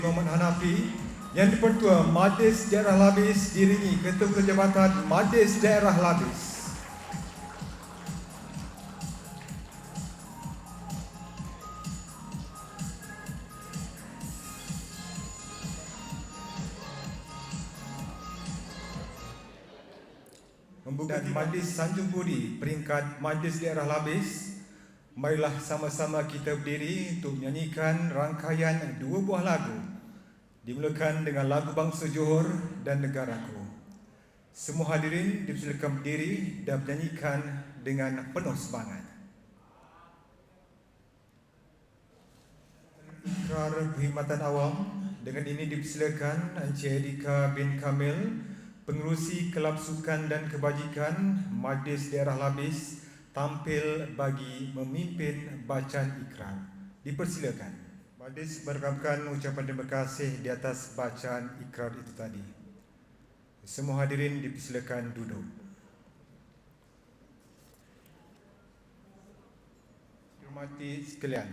Muhammad Hanafi yang dipertua Majlis Daerah Labis diiringi Ketua Jabatan Majlis Daerah Labis. Dan Majlis Sanjung Budi peringkat Majlis Daerah Labis, marilah sama-sama kita berdiri untuk menyanyikan rangkaian dua buah lagu, dimulakan dengan lagu Bangsa Johor dan Negaraku. Semua hadirin dipersilakan berdiri dan menyanyikan dengan penuh semangat. Ikrar Perkhidmatan Awam, dengan ini dipersilakan Encik Edika bin Kamil, Pengerusi Kelab Sukan dan Kebajikan Majlis Daerah Labis, tampil bagi memimpin bacaan ikrar. Dipersilakan. Majlis merekamkan ucapan terima kasih di atas bacaan ikrar itu tadi. Semua hadirin dipersilakan duduk. Hormati sekalian,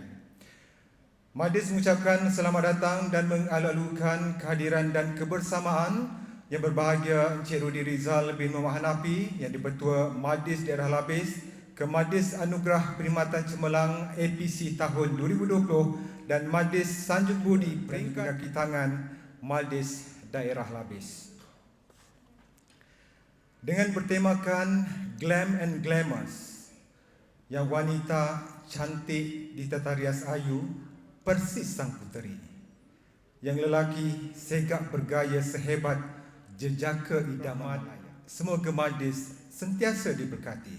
Majlis mengucapkan selamat datang dan mengalu-alukan kehadiran dan kebersamaan yang berbahagia Encik Rudi Rizal bin Muhammad Hanafi yang di-Pertua Majlis Daerah Labis ke Majlis Anugerah Perkhidmatan Cemerlang APC tahun 2020 dan Majlis Sanjung Budi peringkat kaki tangan Majlis Daerah Labis. Dengan bertemakan Glam and Glamours, yang wanita cantik ditata rias ayu persis sang puteri, yang lelaki segak bergaya sehebat jejaka idaman. Semoga majlis sentiasa diberkati.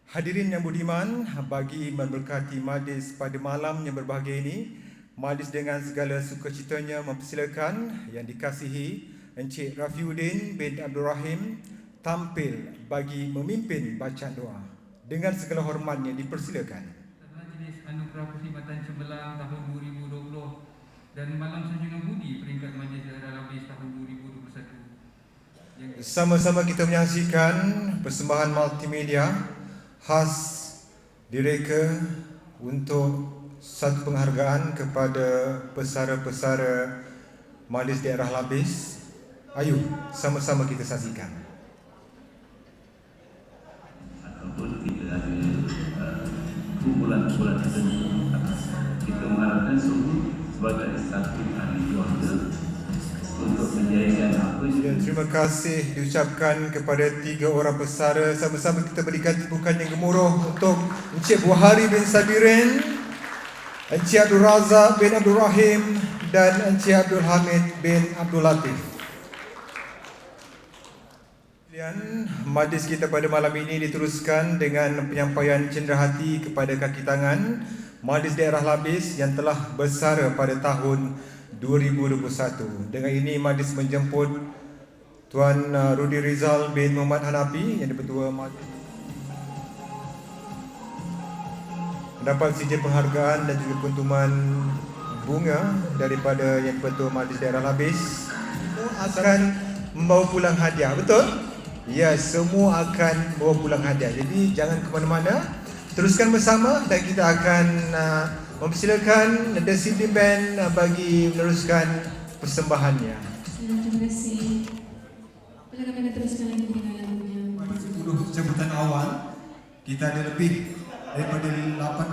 Hadirin yang budiman, bagi memberkati majlis pada malam yang berbahagia ini, majlis dengan segala sukacitanya mempersilakan yang dikasihi Encik Rafiuddin bin Abdul Rahim tampil bagi memimpin bacaan doa. Dengan segala hormatnya dipersilakan. Majlis Anugerah Perkhidmatan Cemerlang tahun 2020 dan Malam Sanjungan Budi peringkat Majlis Daerah Labis tahun 2021. Sama-sama kita menyaksikan persembahan multimedia khas direka untuk satu penghargaan kepada pesara-pesara Majlis Daerah Labis. Ayo, sama-sama kita saksikan. Ataupun kita ada kumpulan-kumpulan tertentu, kita mengharapkan semua sebagai satu ahli keluarga untuk menjayakan apa dan terima kasih diucapkan kepada tiga orang pesara. Sama-sama kita berikan tepukan yang gemuruh untuk Encik Buhari bin Sabirin, Encik Abdul Razak bin Abdul Rahim dan Encik Abdul Hamid bin Abdul Latif. Majlis kita pada malam ini diteruskan dengan penyampaian cenderahati kepada kaki tangan Majlis Daerah Labis yang telah bersara pada tahun 2021. Dengan ini majlis menjemput Tuan Rudi Rizal bin Muhammad Hanafi yang di-Pertua Majlis mendapat sijil penghargaan dan juga kuntuman bunga daripada yang di-Pertua Majlis Daerah Labis. Akan membawa pulang hadiah, betul? Ya, semua akan bawa pulang hadiah. Jadi jangan ke mana-mana, teruskan bersama dan kita akan mempersilakan The Sydney Band bagi meneruskan persembahannya. Terima kasih. Boleh kami teruskan lagi dengan lagunya. 10 jemputan awal, kita ada lebih daripada 8